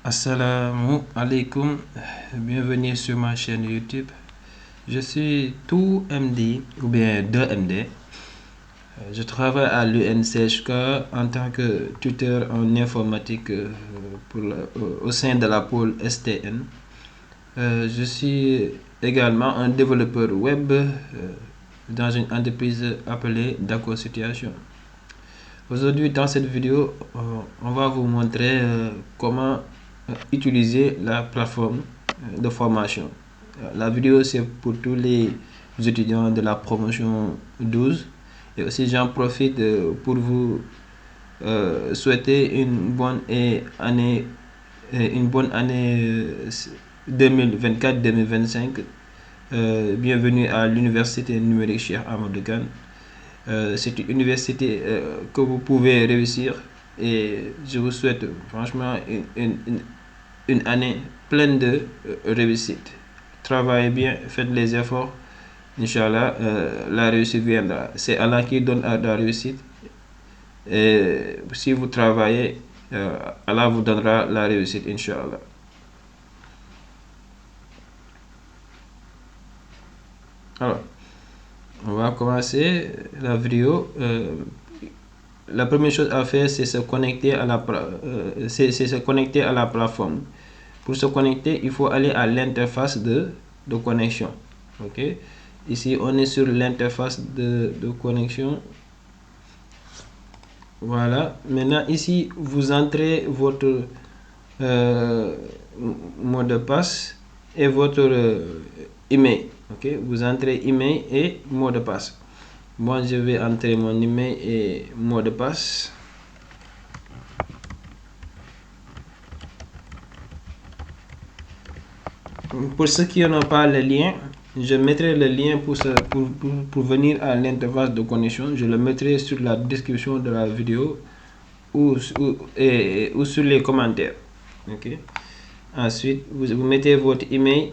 Assalamu alaikum, bienvenue sur ma chaîne YouTube. Je suis tout MD ou bien 2MD. Je travaille à l'UNCHK en tant que tuteur en informatique au sein de la pôle STN. Je suis également un développeur web dans une entreprise appelée Daco Situation. Aujourd'hui, dans cette vidéo, on va vous montrer comment utiliser la plateforme de formation. La vidéo, c'est pour tous les étudiants de la promotion 12. Et aussi, j'en profite pour vous souhaiter une bonne année 2024-2025. Bienvenue à l'université numérique Cheikh Amadou Kane. C'est une université que vous pouvez réussir et je vous souhaite franchement une année pleine de réussite. Travaillez bien, faites les efforts. Inch'Allah, la réussite viendra. C'est Allah qui donne la réussite. Et si vous travaillez, Allah vous donnera la réussite, Inch'Allah. Alors, on va commencer la vidéo. La première chose à faire, c'est se connecter à la plateforme. Pour se connecter, il faut aller à l'interface de connexion. Ok. Ici, on est sur l'interface de connexion. Voilà. Maintenant, ici, vous entrez votre mot de passe et votre email. Ok. Vous entrez email et mot de passe. Moi, je vais entrer mon email et mot de passe. Pour ceux qui n'ont pas le lien, je mettrai le lien pour venir à l'interface de connexion. Je le mettrai sur la description de la vidéo ou sur les commentaires. Ok. Ensuite, vous mettez votre email.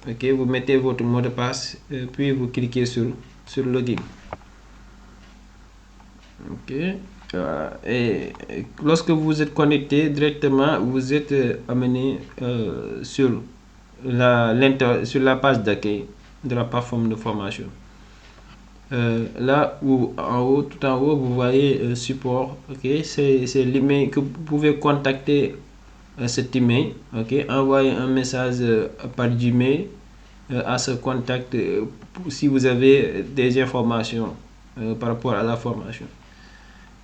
Ok. Vous mettez votre mot de passe. Puis vous cliquez sur login. Ok. Et lorsque vous êtes connecté directement, vous êtes amené sur la page d'accueil de la plateforme de formation. Là où tout en haut, vous voyez support. Ok. C'est l'email que vous pouvez contacter cet email. Ok. Envoyer un message par Gmail à ce contact si vous avez des informations par rapport à la formation.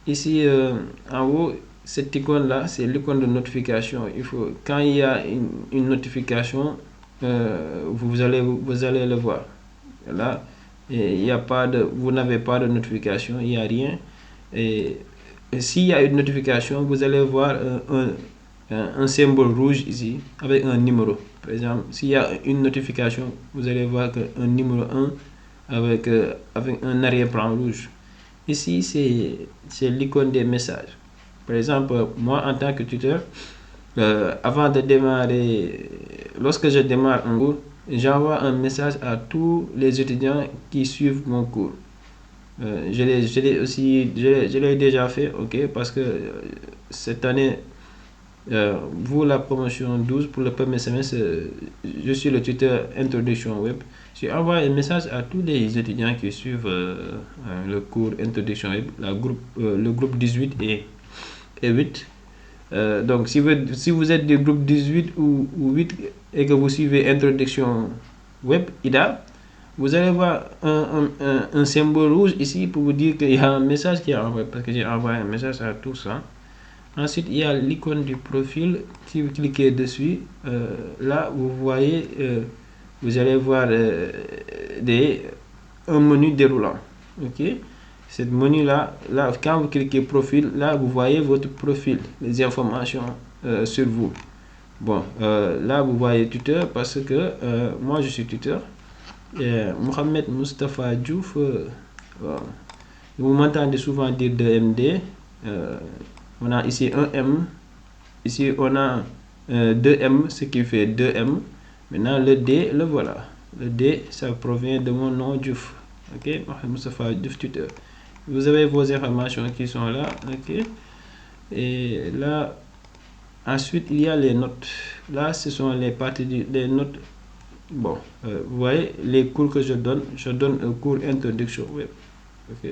Ici en haut, cette icône là, c'est l'icône de notification. Quand il y a une notification, vous allez le voir. Là, vous n'avez pas de notification, il n'y a rien. Et s'il y a une notification, vous allez voir un symbole rouge ici avec un numéro. Par exemple, s'il y a une notification, vous allez voir un numéro 1 avec un arrière-plan rouge. Ici, c'est l'icône des messages. Par exemple, moi, en tant que tuteur, avant de démarrer, lorsque je démarre un cours, j'envoie un message à tous les étudiants qui suivent mon cours. Je l'ai déjà fait, ok, parce que cette année, pour la promotion 12, pour le premier semestre, je suis le tuteur introduction web. J'ai envoyé un message à tous les étudiants qui suivent le cours introduction web, le groupe 18 et 8. Donc, si vous êtes du groupe 18 ou 8 et que vous suivez introduction web, IDA, vous allez voir un symbole rouge ici pour vous dire qu'il y a un message qui est envoyé, parce que j'ai envoyé un message à tous. Ensuite, il y a l'icône du profil. Si vous cliquez dessus, là, vous voyez, vous allez voir un menu déroulant. Ok. Cette menu là, quand vous cliquez profil, là, vous voyez votre profil, les informations sur vous. Bon, là, vous voyez tuteur parce que moi, je suis tuteur. Mohamed Mustafa Diouf, vous m'entendez souvent dire 2MD. On a ici un M. Ici, on a 2M, ce qui fait 2M. Maintenant, le D, le voilà. Le D, ça provient de mon nom Diouf. Ok, Mohamed Mustafa Diouf, tuteur. Vous avez vos informations qui sont là. Ok. Et là, Ensuite, il y a les notes. Là, ce sont les parties des notes. Bon, vous voyez, les cours que je donne un cours introduction web. Ok.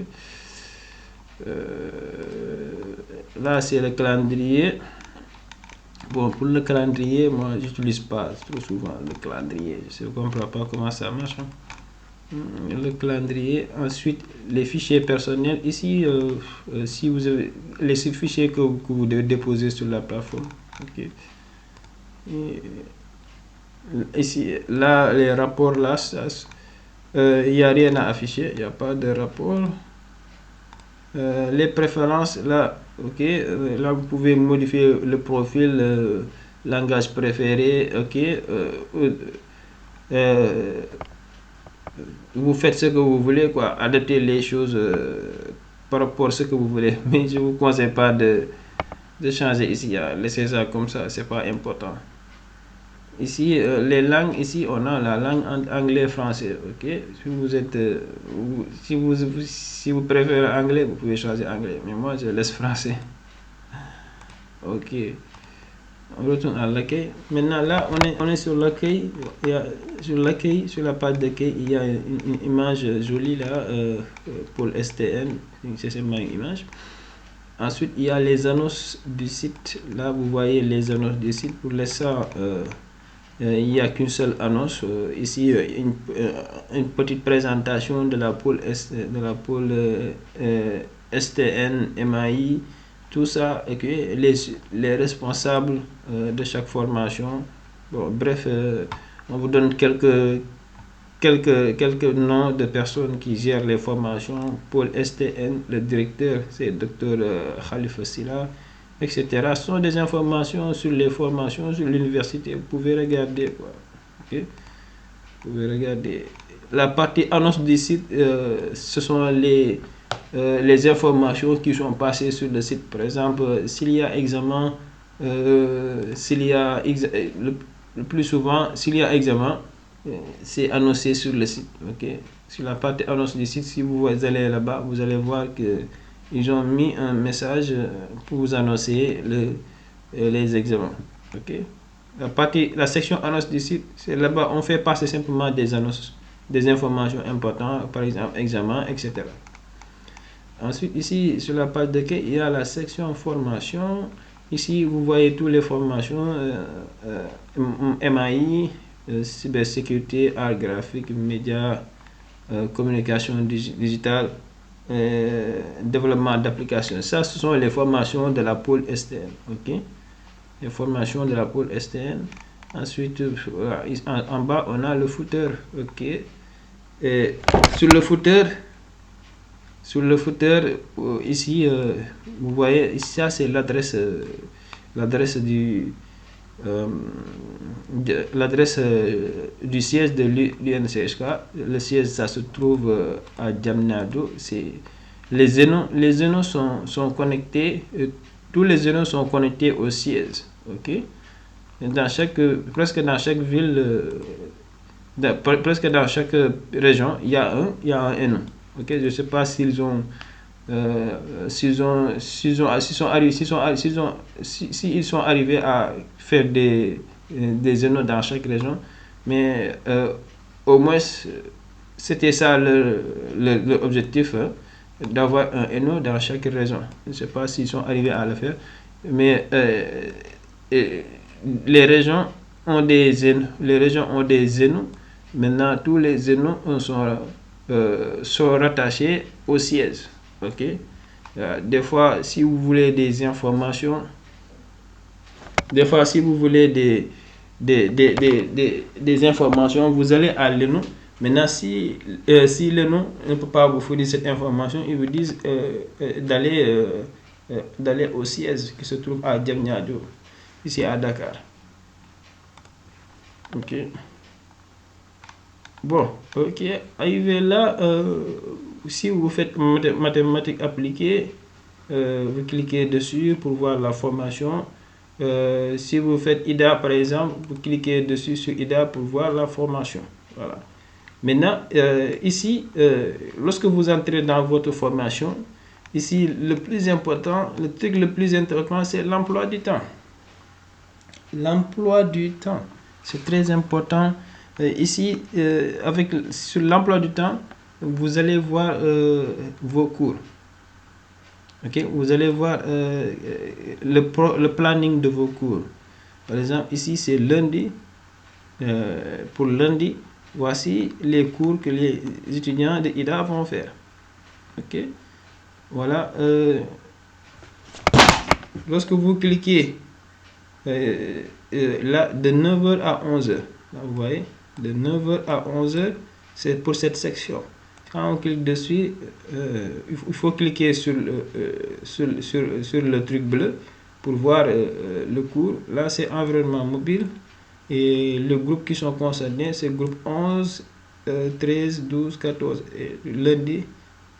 Là, c'est le calendrier. Bon, pour le calendrier, moi, j'utilise pas trop souvent le calendrier. Je ne comprends pas comment ça marche. Le calendrier. Ensuite, les fichiers personnels. Ici, si vous avez les fichiers que vous devez déposer sur la plateforme. Ok. Et ici, là, les rapports, là, il n'y a rien à afficher. Il n'y a pas de rapport. Les préférences, là, ok. Là, vous pouvez modifier le profil, langage préféré, ok. Vous faites ce que vous voulez, quoi, adapter les choses par rapport à ce que vous voulez, mais je vous conseille pas de changer ici, laissez ça comme ça, c'est pas important. Ici, les langues, ici on a la langue anglais français, ok. Si vous êtes si vous préférez anglais, vous pouvez choisir anglais, mais moi je laisse français. Ok, on retourne à l'accueil. Maintenant, là, on est sur l'accueil. Sur la page d'accueil, il y a une image jolie là, pour STN. C'est seulement une image. Ensuite, il y a les annonces du site. Là, vous voyez les annonces du site. Pour l'instant, il n'y a qu'une seule annonce. Ici, une petite présentation de la pôle STN, MAI. Tout ça, et que les responsables de chaque formation, bon, bref, on vous donne quelques noms de personnes qui gèrent les formations. Pôle STN, le directeur, c'est Dr Khalifa Silla, etc. Ce sont des informations sur les formations sur l'université. Vous pouvez regarder, quoi. Okay? Vous pouvez regarder. La partie annonce du site, ce sont les informations qui sont passées sur le site. Par exemple, s'il y a examen, le plus souvent, s'il y a examen, c'est annoncé sur le site. Okay? Sur la partie annonce du site, si vous allez là-bas, vous allez voir que ils ont mis un message pour vous annoncer les examens. Okay? La section annonce du site, c'est là-bas, on fait passer simplement des annonces, des informations importantes, par exemple examen, etc. Ensuite, ici, sur la page d'accueil, il y a la section formation. Ici, vous voyez toutes les formations, MAI, cybersécurité, art graphique, médias, communication digitale, développement d'applications. Ça, ce sont les formations de la pôle STN. Ok? Les formations de la pôle STN. Ensuite, en bas, on a le footer. Ok? Et sur le footer, ici, vous voyez, ça c'est l'adresse du siège de l'UNCHK. Le siège, ça se trouve à Diamniadio. Les zénons sont connectés. Tous les zénons sont connectés au siège. Ok. Presque dans chaque ville, presque dans chaque région, il y a un zénon. Ok. Je ne sais pas s'ils sont arrivés à faire des zénos dans chaque région, mais au moins c'était ça l'objectif, hein, d'avoir un zéno dans chaque région. Je ne sais pas s'ils sont arrivés à le faire, mais les régions ont des zénos. Maintenant, tous les zénos sont rattachés au siège. Ok. Des fois, si vous voulez des informations, des informations, vous allez à l'ENO. Maintenant, si l'ENO ne peut pas vous fournir cette information, ils vous disent d'aller au siège qui se trouve à Diamniadio, ici à Dakar. Ok. Bon, ok. Arrivé là, si vous faites mathématiques appliquées, vous cliquez dessus pour voir la formation. Si vous faites IDA par exemple, vous cliquez dessus sur IDA pour voir la formation. Voilà. Maintenant, ici, lorsque vous entrez dans votre formation, ici, le truc le plus important, c'est l'emploi du temps. l'emploi du temps. C'est très important. Ici, sur l'emploi du temps, vous allez voir vos cours. Ok, vous allez voir le planning de vos cours. Par exemple, ici c'est lundi. Pour lundi, voici les cours que les étudiants de IDA vont faire. Ok, voilà. Lorsque vous cliquez là, de 9h à 11h, là, vous voyez, de 9h à 11h, c'est pour cette section. Quand on clique dessus, il faut cliquer sur le truc bleu pour voir le cours. Là, c'est environnement mobile. Et le groupe qui sont concernés, c'est groupe 11, 13, 12, 14. Et lundi,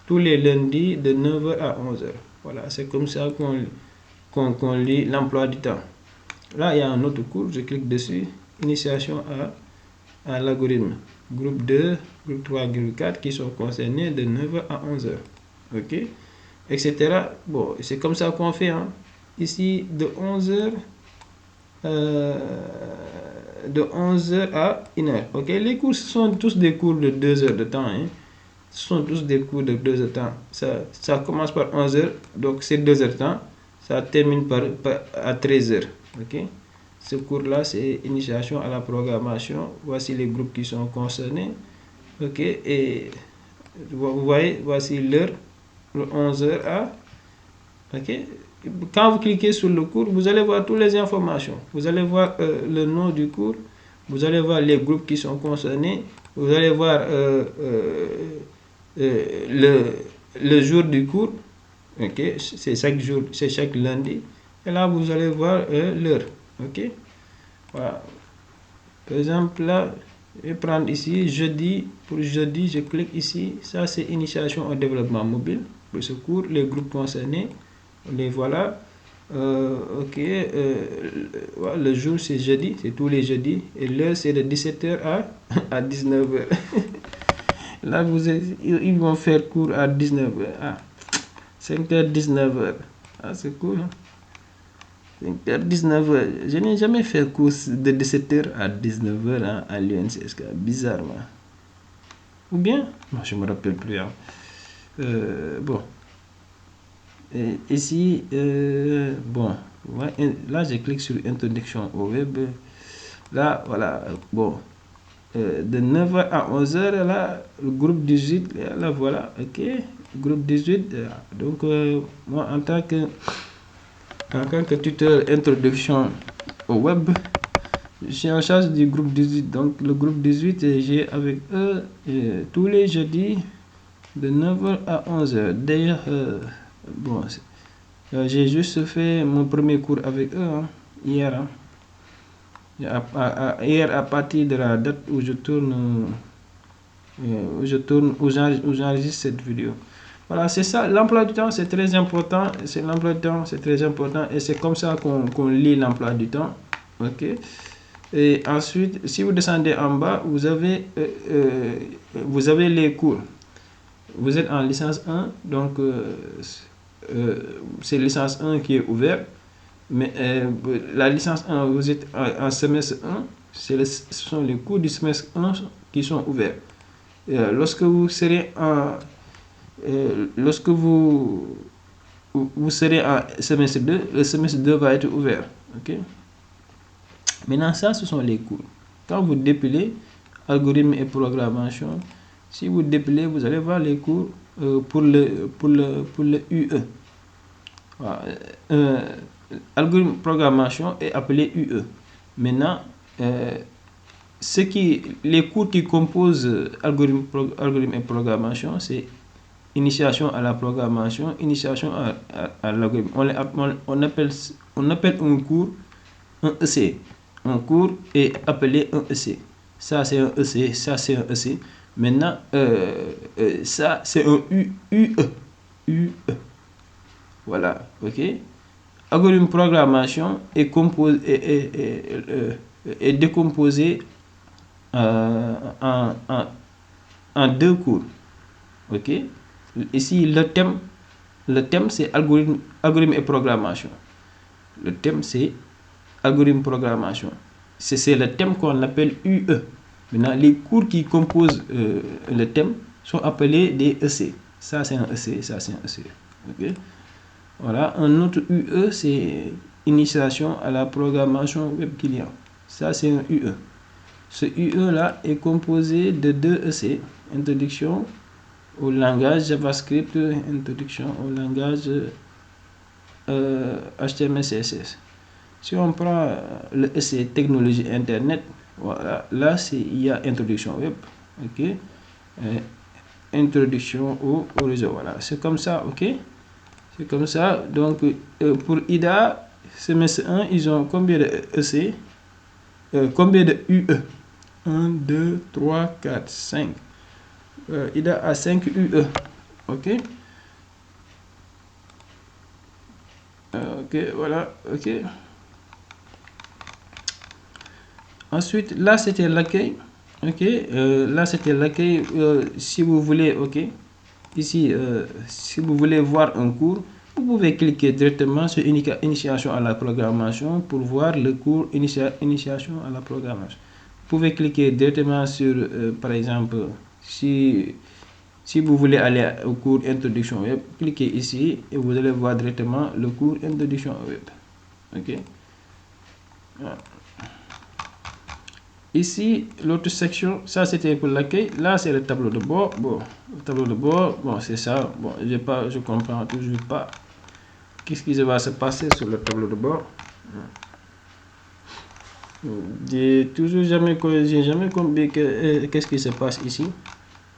tous les lundis de 9h à 11h. Voilà, c'est comme ça qu'on lit l'emploi du temps. Là, il y a un autre cours, je clique dessus. Initiation à l'algorithme. Groupe 2, groupe 3, groupe 4 qui sont concernés de 9h à 11h. Ok, etc. Bon, c'est comme ça qu'on fait. Hein. Ici, de 11h à 1h. Ok, les cours, ce sont tous des cours de 2 heures de temps. Hein. Ce sont tous des cours de 2 heures de temps. Ça commence par 11h, donc c'est 2 heures de temps. Ça termine à 13h. Ok. Ce cours-là, c'est initiation à la programmation. Voici les groupes qui sont concernés. Ok, et vous voyez, voici l'heure, le 11h à. Ok, quand vous cliquez sur le cours, vous allez voir toutes les informations. Vous allez voir le nom du cours, vous allez voir les groupes qui sont concernés, vous allez voir le jour du cours. Ok, c'est chaque jour, c'est chaque lundi. Et là, vous allez voir l'heure. Ok, voilà. Par exemple, là, je vais prendre ici jeudi. Pour jeudi, je clique ici. Ça, c'est initiation au développement mobile. Pour ce cours, les groupes concernés, les voilà. Ok, le jour c'est jeudi, c'est tous les jeudis. Et l'heure c'est de 17h à 19h. Là, ils vont faire cours à 19h. Ah, 5h, 19h. Ah, c'est cool. Hein? 5h, 19h. Je n'ai jamais fait cours de 17h à 19h hein, à l'UNCSK. Bizarrement. Ou bien, non, je me rappelle plus. Hein. Bon. Et ici, bon, ouais, là, je clique sur introduction au web. Là, voilà, bon. De 9h à 11h, là, le groupe 18, là, voilà, ok. Groupe 18, donc, moi, en tant que tuteur introduction au web, je suis en charge du groupe 18. Donc, le groupe 18, j'ai avec eux tous les jeudis de 9h à 11h. D'ailleurs, bon, j'ai juste fait mon premier cours avec eux hein, hier. Hein. Hier, à partir de la date où j'enregistre cette vidéo. Voilà, c'est ça. L'emploi du temps, c'est très important. L'emploi du temps, c'est très important. Et c'est comme ça qu'on lit l'emploi du temps. Ok. Et ensuite, si vous descendez en bas, vous avez les cours. Vous êtes en licence 1, donc c'est licence 1 qui est ouverte. Mais la licence 1, vous êtes en semestre 1, ce sont les cours du semestre 1 qui sont ouverts. Lorsque vous serez en semestre 2, le semestre 2 va être ouvert. Okay? Maintenant, ça, ce sont les cours. Quand vous dépilez algorithme et programmation, si vous dépilez, vous allez voir les cours pour le UE. Voilà. Algorithme programmation est appelé UE. Maintenant, les cours qui composent algorithme et programmation, c'est initiation à la programmation, initiation à l'algorithme. On appelle un cours un EC. Un cours est appelé un EC. Ça, c'est un EC. Ça, c'est un EC. Maintenant, ça, c'est un UE. UE. Voilà. OK. Algorithme programmation est décomposé en deux cours. OK. Ici, le thème c'est algorithme et programmation. Le thème, c'est algorithme programmation. C'est le thème qu'on appelle UE. Maintenant, les cours qui composent le thème sont appelés des EC. Ça, c'est un EC, ça, c'est un EC. Okay? Voilà, un autre UE, c'est initiation à la programmation web client. Ça, c'est un UE. Ce UE-là est composé de 2 EC. Introduction au langage JavaScript, introduction au langage HTML, CSS. Si on prend le EC technologie Internet, voilà, là, il y a introduction web. Ok, introduction au réseau. Voilà, c'est comme ça, ok. C'est comme ça. Donc, pour IDA, semestre 1, ils ont combien de EC? Combien de UE? 1, 2, 3, 4, 5. IDA a 5 UE. Ok. Ok, voilà. Ok. Ensuite, là, c'était l'accueil. Ok. Là, c'était l'accueil. Si vous voulez, ok. Ici, si vous voulez voir un cours, vous pouvez cliquer directement sur initiation à la programmation pour voir le cours initiation à la programmation. Vous pouvez cliquer directement sur, par exemple, si vous voulez aller au cours introduction web, cliquez ici et vous allez voir directement le cours introduction web. Ok. Voilà. Ici, l'autre section, ça c'était pour l'accueil. Là, c'est le tableau de bord. Bon, le tableau de bord, bon, c'est ça. Bon, je comprends toujours pas qu'est-ce qui va se passer sur le tableau de bord. J'ai jamais compris qu'est-ce qui se passe ici.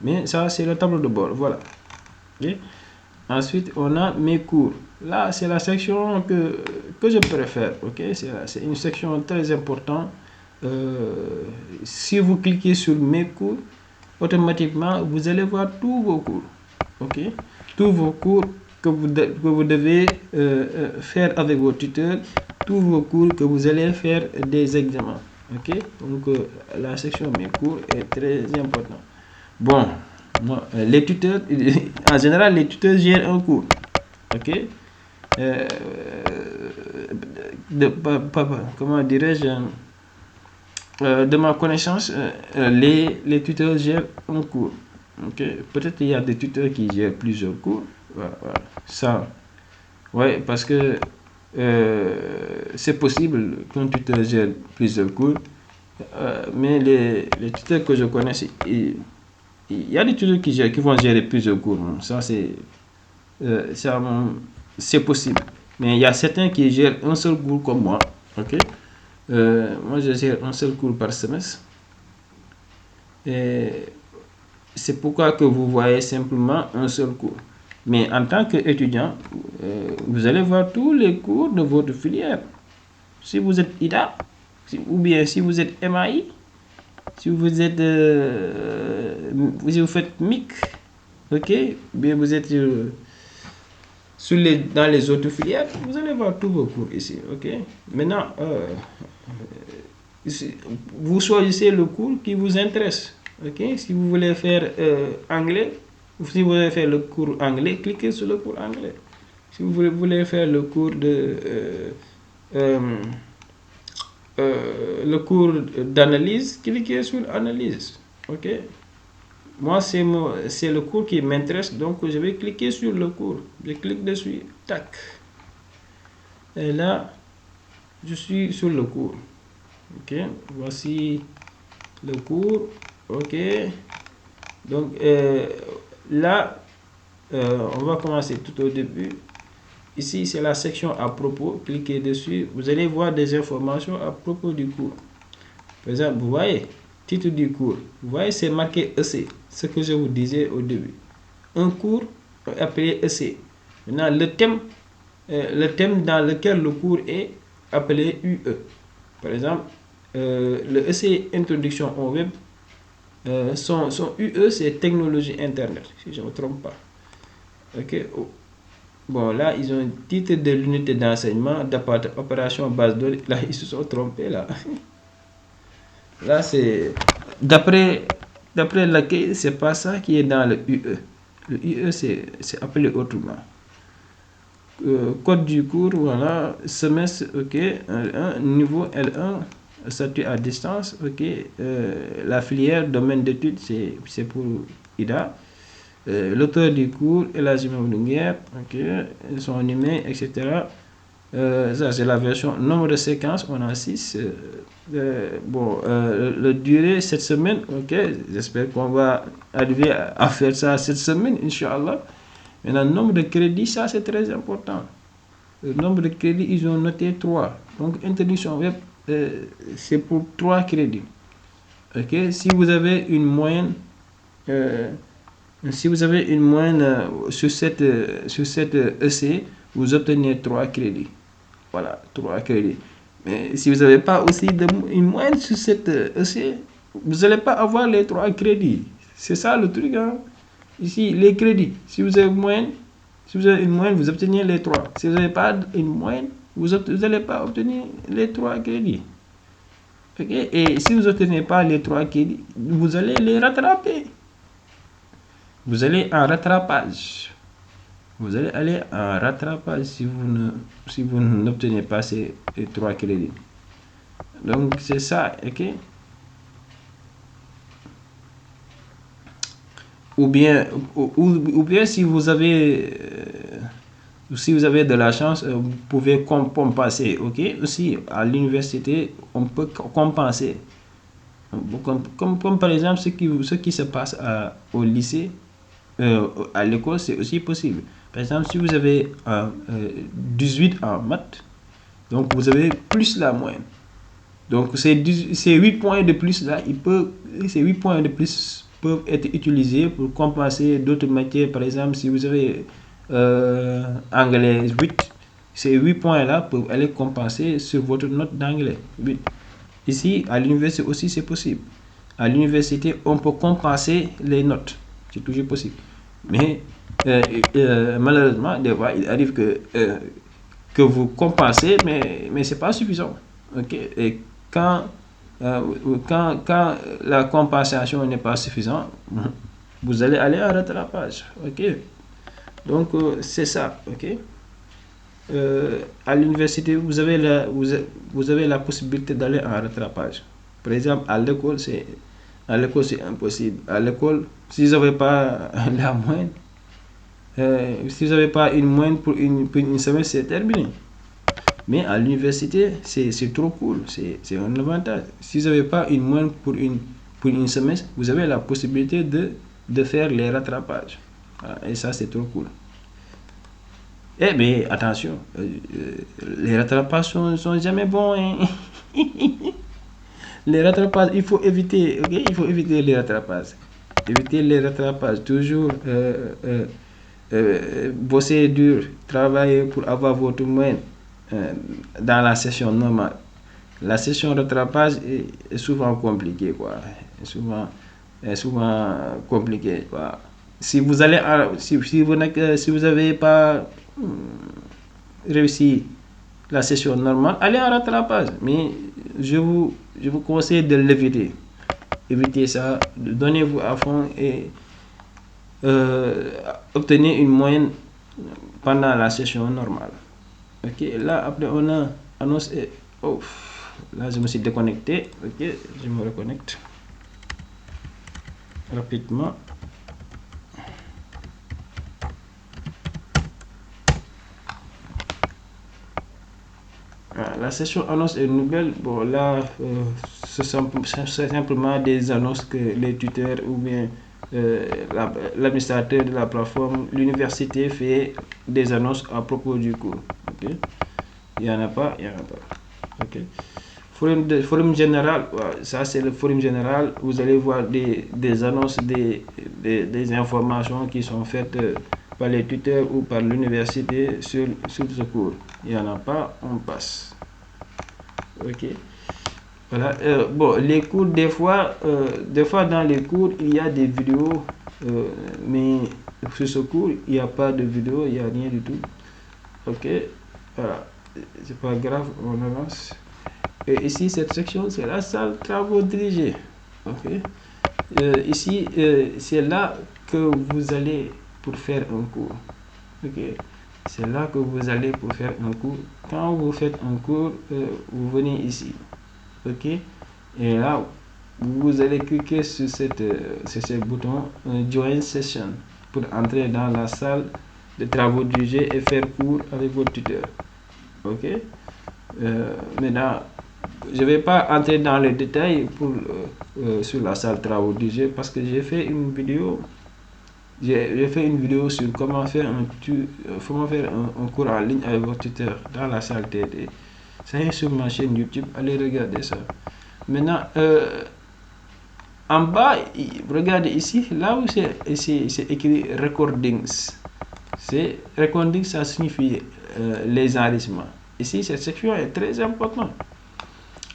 Mais ça, c'est le tableau de bord. Voilà. Okay. Ensuite, on a mes cours. Là, c'est la section que je préfère. Ok, c'est une section très importante. Si vous cliquez sur mes cours, automatiquement vous allez voir tous vos cours. Ok, tous vos cours que vous devez faire avec vos tuteurs, tous vos cours que vous allez faire des examens. Ok, donc la section mes cours est très importante. Bon, les tuteurs, en général, les tuteurs gèrent un cours. Ok, comment dirais-je? De ma connaissance, les tuteurs gèrent un cours. Okay. Peut-être qu'il y a des tuteurs qui gèrent plusieurs cours. Voilà. Ça, ouais, parce que c'est possible qu'un tuteur gère plusieurs cours. Mais les tuteurs que je connais, il y a des tuteurs qui vont gérer plusieurs cours. Ça, c'est possible. Mais il y a certains qui gèrent un seul cours comme moi. Ok. Moi, je gère un seul cours par semestre. Et c'est pourquoi que vous voyez simplement un seul cours. Mais en tant qu'étudiant, vous allez voir tous les cours de votre filière. Si vous êtes IDA, ou bien si vous êtes MAI, si vous êtes, si vous faites MIC, ok, bien vous êtes dans les autres filières, vous allez voir tous vos cours ici, ok. Maintenant, vous choisissez le cours qui vous intéresse, ok. Si vous voulez faire anglais, si vous voulez faire le cours anglais, cliquez sur le cours anglais. Si vous voulez faire le cours le cours d'analyse, cliquez sur analyse, ok. Moi, c'est le cours qui m'intéresse, donc je vais cliquer sur le cours. Je clique dessus, tac. Et là, je suis sur le cours. Ok, voici le cours. Ok, donc là, on va commencer tout au début. Ici, c'est la section à propos. Cliquez dessus. Vous allez voir des informations à propos du cours. Par exemple, vous voyez, titre du cours. Vous voyez, c'est marqué EC. Ce que je vous disais au début. Un cours appelé EC. Maintenant, le thème dans lequel le cours est appelé UE. Par exemple, le EC Introduction au web, son UE, c'est technologie Internet, si je ne me trompe pas. Ok. Bon, là, ils ont un titre de l'unité d'enseignement, opération base de données. Là, ils se sont trompés, là. Là, c'est... D'après l'accueil, c'est pas ça qui est dans le UE. Le UE, c'est appelé autrement. Code du cours, voilà, semestre, ok, L1, niveau L1, statut à distance, ok, la filière, domaine d'études, c'est pour IDA, l'auteur du cours, Elhadji Mamadou Nguer, ok, son email, etc. Ça, c'est la version. Nombre de séquences, on a 6. Le durée, cette semaine, ok, j'espère qu'on va arriver à faire ça cette semaine, Inch'Allah. Maintenant, le nombre de crédits, ça c'est très important. Le nombre de crédits, ils ont noté 3. Donc, introduction web, c'est pour 3 crédits. Ok, si vous avez une moyenne, sur cette EC, vous obtenez 3 crédits. Voilà, 3 crédits. Mais si vous n'avez pas aussi une moyenne sur cette EC, vous n'allez pas avoir les 3 crédits. C'est ça le truc, hein. Ici, les crédits. Si vous avez une moyenne, vous obtenez les 3. Si vous n'avez pas une moyenne, vous n'allez pas obtenir les 3 crédits. Okay? Et si vous n'obtenez pas les 3 crédits, vous allez les rattraper. Vous allez en rattrapage. Vous allez aller en rattrapage si vous n'obtenez pas ces 3 crédits. Donc, c'est ça, ok? Ou bien si vous avez de la chance, vous pouvez compenser, ok? Aussi, à l'université, on peut compenser. Comme par exemple ce qui se passe au lycée, à l'école, c'est aussi possible. Par exemple, si vous avez 18 en maths, donc vous avez plus la moyenne. Donc ces 8 points de plus là, ces 8 points de plus peuvent être utilisés pour compenser d'autres matières. Par exemple, si vous avez anglais 8, ces 8 points là peuvent aller compenser sur votre note d'anglais 8. Ici, à l'université aussi, c'est possible. À l'université, on peut compenser les notes. C'est toujours possible. Mais malheureusement, des fois, il arrive que vous compensez, mais ce n'est pas suffisant. Okay? Et quand la compensation n'est pas suffisante, vous allez aller à rattrapage. Okay? Donc, c'est ça. Okay? À l'université, vous avez la possibilité d'aller en rattrapage. Par exemple, à l'école, c'est impossible. À l'école, si vous n'avez pas la moyenne, si vous n'avez pas une moyenne pour une semaine, c'est terminé. Mais à l'université, c'est trop cool. C'est un avantage. Si vous n'avez pas une moyenne pour une semaine, vous avez la possibilité de faire les rattrapages. Voilà, et ça, c'est trop cool. Eh bien, attention, les rattrapages sont jamais bons. Hein. Les rattrapages, il faut éviter, ok? Il faut éviter les rattrapages. Éviter les rattrapages. Toujours bosser dur, travailler pour avoir votre moyenne dans la session normale. La session rattrapage est souvent compliquée, quoi. Est souvent compliquée, quoi. Si vous allez, si vous avez pas réussi la session normale, allez en rattrapage. Mais je vous conseille de l'éviter. Évitez ça, donnez-vous à fond et obtenez une moyenne pendant la session normale. Ok, là après on a annonce et là je me suis déconnecté. Ok, je me reconnecte rapidement. La session annonce et nouvelles, bon là, c'est simplement des annonces que les tuteurs ou bien l'administrateur de la plateforme, l'université fait des annonces à propos du cours. Okay? Il n'y en a pas. Okay? Forum général, ça c'est le forum général. Vous allez voir des annonces, des informations qui sont faites par les tuteurs ou par l'université sur ce cours. Il n'y en a pas, on passe. Ok. Voilà. Bon, les cours, des fois dans les cours, il y a des vidéos, mais sur ce cours, il n'y a pas de vidéo, il n'y a rien du tout. Ok. Voilà. C'est pas grave, on avance. Et ici, cette section, c'est la salle travaux dirigés. Ok. Ici, c'est là que vous allez pour faire un cours. Ok. C'est là que vous allez pour faire un cours. Quand vous faites un cours, vous venez ici. Ok, et là vous allez cliquer sur ce bouton Join Session pour entrer dans la salle de travaux dirigés et faire cours avec votre tuteur. Ok, maintenant je vais pas entrer dans les détails sur la salle de travaux dirigés parce que j'ai fait une vidéo. J'ai fait une vidéo sur comment faire un cours en ligne avec votre tuteur dans la salle TD. Ça est sur ma chaîne YouTube, allez regarder ça. Maintenant, en bas, regardez ici, là où c'est écrit Recordings. C'est Recordings, ça signifie les enregistrements. Ici, cette section est très importante.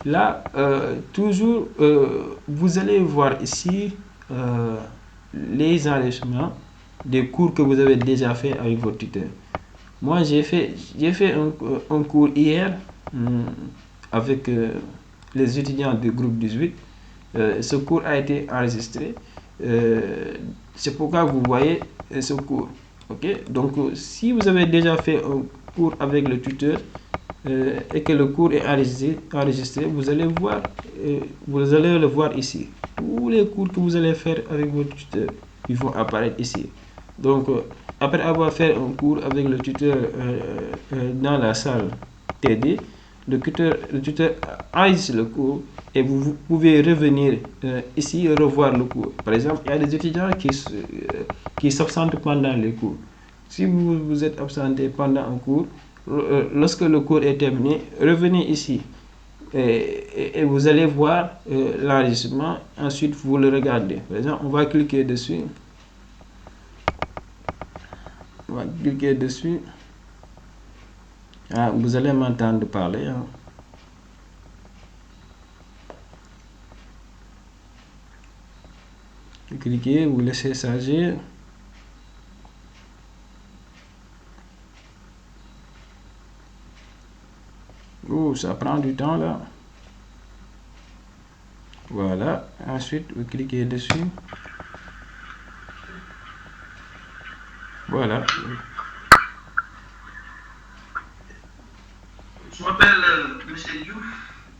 Là, toujours, vous allez voir ici les enregistrements des cours que vous avez déjà fait avec votre tuteur. Moi, j'ai fait un cours hier avec les étudiants du groupe 18. Ce cours a été enregistré. C'est pourquoi vous voyez ce cours. Ok, donc si vous avez déjà fait un cours avec le tuteur et que le cours est enregistré, vous allez le voir ici. Tous les cours que vous allez faire avec votre tuteur, ils vont apparaître ici. Donc, après avoir fait un cours avec le tuteur dans la salle TD, le tuteur enregistre le cours et vous pouvez revenir ici et revoir le cours. Par exemple, il y a des étudiants qui s'absentent pendant les cours. Si vous vous êtes absenté pendant un cours, lorsque le cours est terminé, revenez ici et vous allez voir l'enregistrement. Ensuite, vous le regardez. Par exemple, on va cliquer dessus. On va cliquer dessus. Ah, vous allez m'entendre parler. Hein. Cliquez, vous laissez charger. Oh, ça prend du temps là. Voilà. Ensuite, vous cliquez dessus. Voilà. Je m'appelle M. Diouf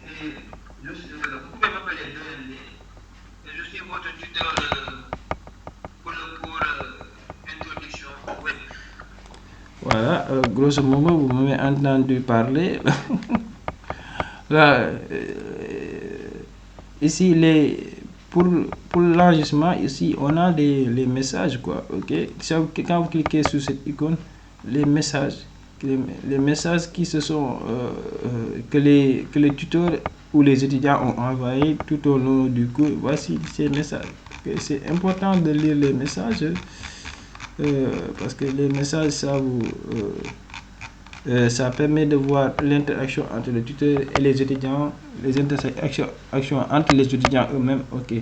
et vous pouvez m'appeler DND. Et je suis votre tuteur pour le cours introduction web. Voilà, grosso modo, vous m'avez entendu parler. Là, ici, pour l'enregistrement, ici, on a les messages, quoi, ok? Quand vous cliquez sur cette icône, les messages qui se sont, que les tuteurs ou les étudiants ont envoyés tout au long du cours, voici ces messages. Okay? C'est important de lire les messages, parce que les messages, ça permet de voir l'interaction entre le tuteur et les étudiants, les interactions entre les étudiants eux-mêmes. Ok.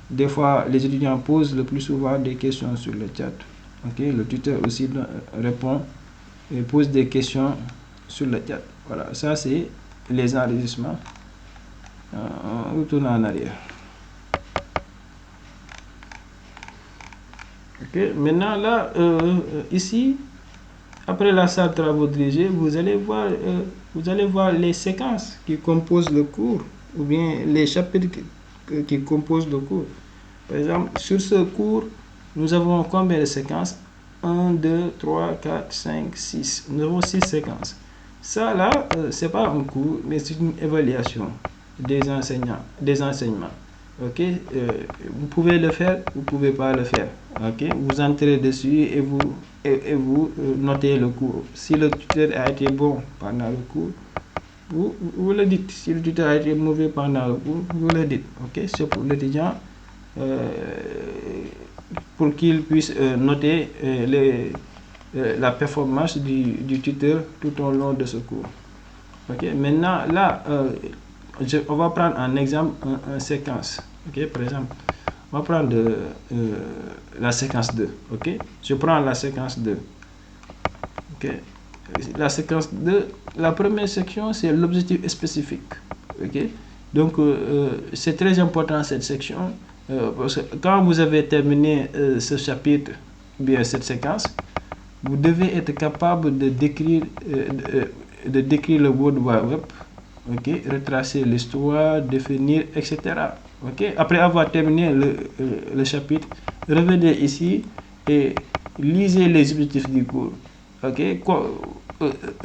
Des fois, les étudiants posent le plus souvent des questions sur le chat. Ok. Le tuteur aussi répond et pose des questions sur le chat. Voilà, ça c'est les enregistrements. On retourne en arrière. Ok. Maintenant là, ici. Après la salle travaux dirigés, vous allez voir les séquences qui composent le cours ou bien les chapitres qui composent le cours. Par exemple, sur ce cours, nous avons combien de séquences? 1, 2, 3, 4, 5, 6. Nous avons 6 séquences. Ça là, c'est pas un cours, mais c'est une évaluation des enseignements. Ok, vous pouvez le faire, vous pouvez pas le faire. Ok, vous entrez dessus et vous notez le cours. Si le tuteur a été bon pendant le cours, vous le dites. Si le tuteur a été mauvais pendant le cours, vous le dites. Ok, c'est pour l'étudiant pour qu'il puisse noter la performance du tuteur tout au long de ce cours. Ok, maintenant là, on va prendre un exemple, une séquence. Ok, par exemple, on va prendre la séquence 2. Ok, je prends la séquence 2. Ok, la séquence 2, la première section, c'est l'objectif spécifique. Ok, donc c'est très important cette section parce que quand vous avez terminé ce chapitre, bien cette séquence, vous devez être capable de décrire le World Wide Web, ok, retracer l'histoire, définir, etc. Ok, après avoir terminé le chapitre, revenez ici et lisez les objectifs du cours. Ok,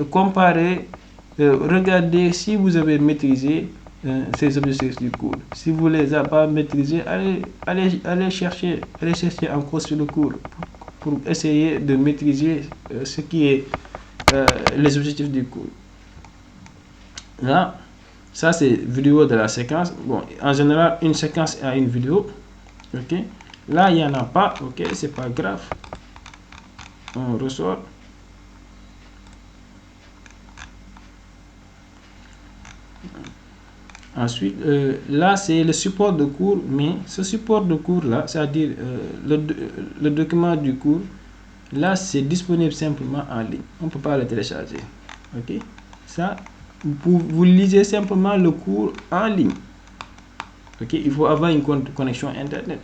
comparez, regardez si vous avez maîtrisé ces objectifs du cours. Si vous les avez pas maîtrisés, allez chercher encore sur le cours pour essayer de maîtriser ce qui est les objectifs du cours. Là, ça c'est vidéo de la séquence. Bon, en général, une séquence a une vidéo. Ok, là il n'y en a pas. Ok, c'est pas grave. On ressort. Ensuite, là c'est le support de cours, mais ce support de cours là, c'est-à-dire le document du cours, là c'est disponible simplement en ligne. On ne peut pas le télécharger. Ok, ça, vous lisez simplement le cours en ligne. Ok, il faut avoir une connexion internet.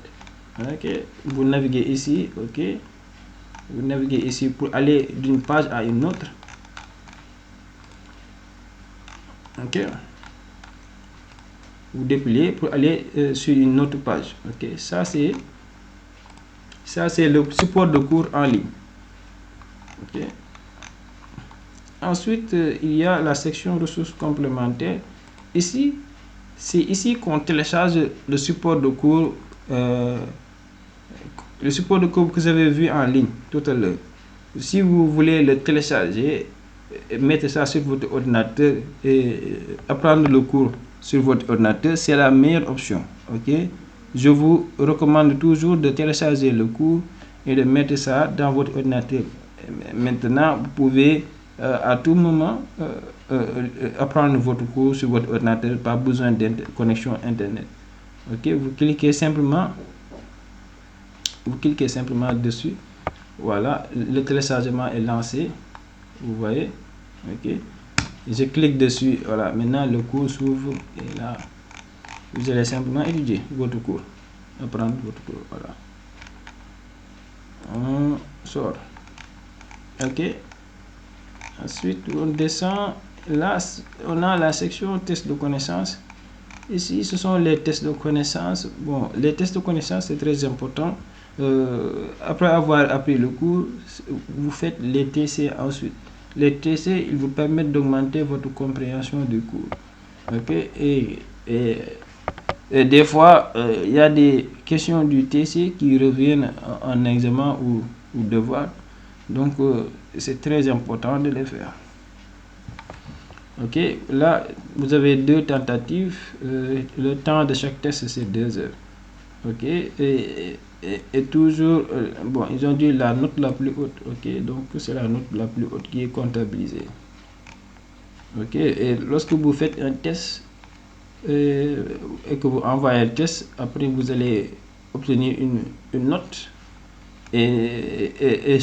Ok, vous naviguez ici. Ok, vous naviguez ici pour aller d'une page à une autre. Ok, vous dépliez pour aller sur une autre page. Ok, ça c'est le support de cours en ligne. Ok, ensuite il y a la section ressources complémentaires. Ici, c'est ici qu'on télécharge le support de cours que vous avez vu en ligne tout à l'heure. Si vous voulez le télécharger, mettre ça sur votre ordinateur et apprendre le cours sur votre ordinateur, c'est la meilleure option. Ok, je vous recommande toujours de télécharger le cours et de mettre ça dans votre ordinateur. Maintenant, vous pouvez à tout moment apprendre votre cours sur votre ordinateur, pas besoin de connexion internet. Ok, vous cliquez simplement dessus. Voilà, le téléchargement est lancé. Vous voyez. Ok, je clique dessus. Voilà, maintenant le cours s'ouvre et là vous allez simplement étudier votre cours, apprendre votre cours. Voilà, on sort. Ok, ensuite on descend. Là on a la section test de connaissances. Ici ce sont les tests de connaissances. Bon, les tests de connaissances c'est très important. Après avoir appris le cours, vous faites les TC ensuite. Les TC, ils vous permettent d'augmenter votre compréhension du cours. Ok, et des fois, il y a des questions du TC qui reviennent en examen ou devoir. Donc, c'est très important de les faire. Ok, là, vous avez 2 tentatives. Le temps de chaque test, c'est 2 heures. Ok, et toujours, bon, ils ont dit la note la plus haute. Ok, donc c'est la note la plus haute qui est comptabilisée. Ok, et lorsque vous faites un test et que vous envoyez le test, après vous allez obtenir une note et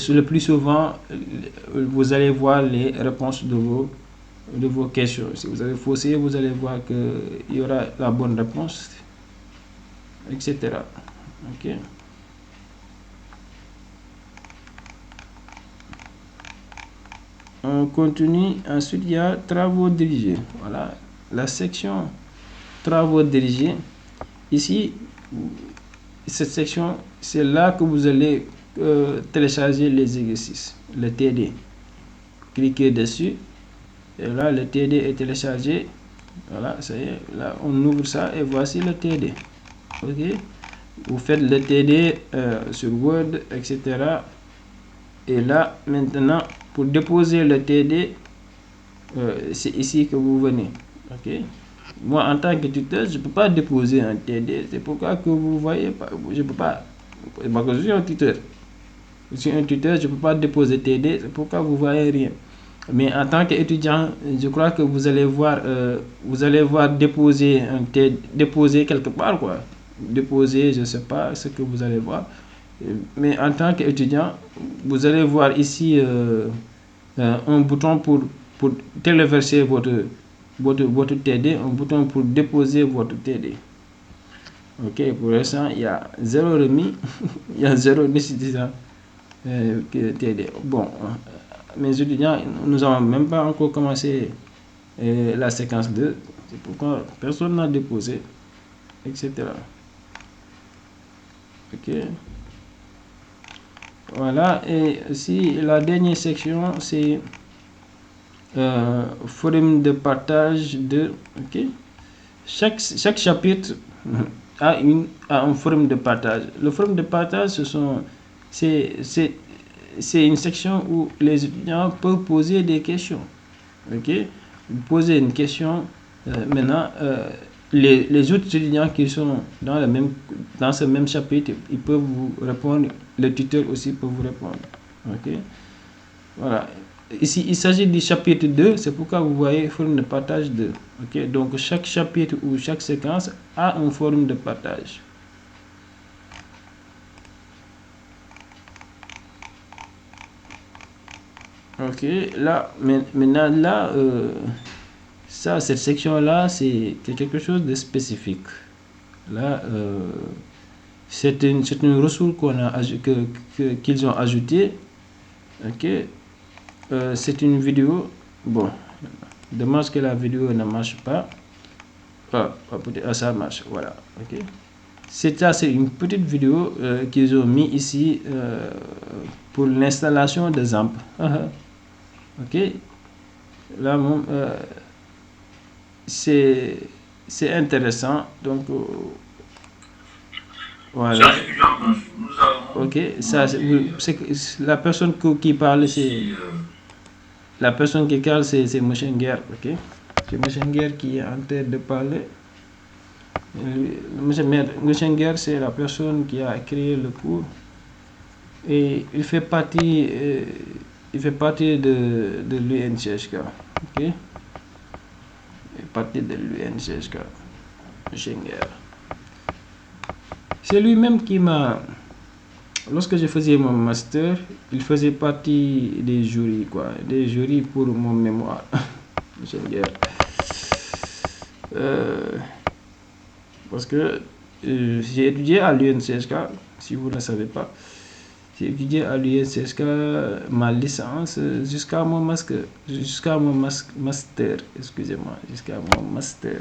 le plus souvent vous allez voir les réponses de vos questions. Si vous avez faussé, vous allez voir qu'il y aura la bonne réponse, etc. Ok. On continue. Ensuite, il y a travaux dirigés. Voilà, la section travaux dirigés. Ici, cette section, c'est là que vous allez télécharger les exercices, le TD. Cliquez dessus. Et là, le TD est téléchargé. Voilà, ça y est. Là, on ouvre ça et voici le TD. Ok. Vous faites le TD sur Word, etc. Et là, maintenant, pour déposer le TD, c'est ici que vous venez. Ok. Moi, en tant que tuteur, je ne peux pas déposer un TD. C'est pourquoi que vous voyez pas. Je peux pas. Parce que je suis un tuteur. Je suis un tuteur, je ne peux pas déposer TD. C'est pourquoi vous voyez rien. Mais en tant qu'étudiant, je crois que vous allez voir déposer un TD, déposer quelque part quoi. Déposer, je ne sais pas ce que vous allez voir. Mais en tant qu'étudiant, vous allez voir ici un bouton pour téléverser votre TD, un bouton pour déposer votre TD. Ok, pour l'instant, il y a 0 remis, il y a 0 nécessité TD. Bon, mes étudiants, nous n'avons même pas encore commencé la séquence 2. C'est pourquoi personne n'a déposé, etc. Ok. Voilà, et si la dernière section, c'est forum de partage de... Ok. Chaque chapitre a un forum de partage. Le forum de partage, c'est une section où les étudiants peuvent poser des questions. Ok, vous posez une question. Maintenant, les autres étudiants qui sont dans ce même chapitre, ils peuvent vous répondre. Le tuteur aussi peut vous répondre. Ok, voilà. Ici, il s'agit du chapitre 2, c'est pourquoi vous voyez forum de partage 2. Ok, donc chaque chapitre ou chaque séquence a un forum de partage. Ok, là, maintenant, là, cette section-là, c'est quelque chose de spécifique. Là, c'est une ressource qu'ils ont ajoutée. Ok, c'est une vidéo. Bon, dommage que la vidéo ne marche pas. Ça marche, voilà. Ok, c'est une petite vidéo qu'ils ont mis ici pour l'installation des ZAMP. Ok, là, c'est intéressant. Donc, voilà. Ok, ça, c'est la personne qui parle, c'est la personne qui parle, c'est M. Nguer. Ok, c'est M. Nguer qui est en train de parler. M. Nguer, c'est la personne qui a créé le cours et il fait partie de l'UNCHK. Ok, il fait partie de l'UNCHK. M. Nguer. C'est lui-même qui m'a... Lorsque je faisais mon master, il faisait partie des jurys, des jurys pour mon mémoire. Parce que j'ai étudié à l'UNCSK, si vous ne le savez pas. J'ai étudié à l'UNCSK ma licence jusqu'à mon master, excusez-moi, jusqu'à mon master.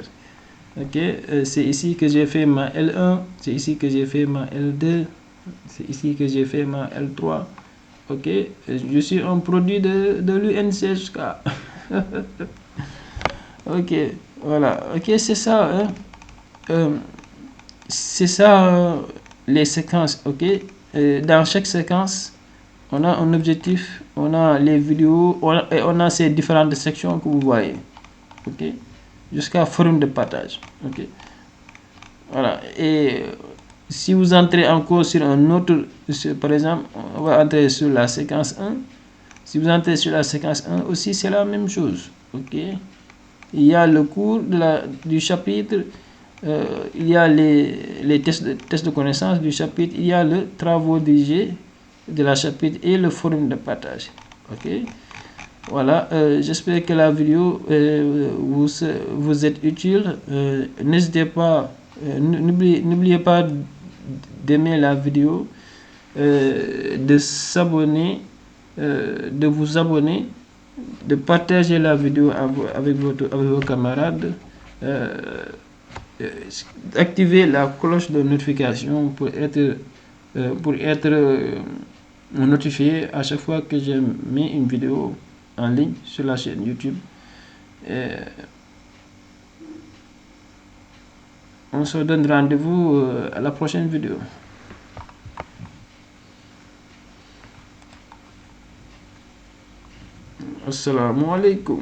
Ok, c'est ici que j'ai fait ma L1, c'est ici que j'ai fait ma L2. C'est ici que j'ai fait ma L3. Ok, je suis un produit de l'UNCHK. Ok, voilà. Ok, c'est ça. C'est ça les séquences. Ok, dans chaque séquence, on a un objectif, on a les vidéos, et on a ces différentes sections que vous voyez. Ok, jusqu'à forum de partage. Ok, voilà. Et si vous entrez encore sur un autre, par exemple, on va entrer sur la séquence 1. Si vous entrez sur la séquence 1 aussi, c'est la même chose. Ok, il y a le cours du chapitre, il y a les tests de connaissance du chapitre, il y a le travaux dirigés de la chapitre et le forum de partage. Ok, voilà, j'espère que la vidéo vous est utile. N'hésitez pas, n'oubliez pas d'aimer la vidéo, de s'abonner, de vous abonner, de partager la vidéo avec vos camarades, d'activer la cloche de notification pour être notifié à chaque fois que je mets une vidéo en ligne sur la chaîne YouTube. On se donne rendez-vous à la prochaine vidéo. Assalamu alaikum.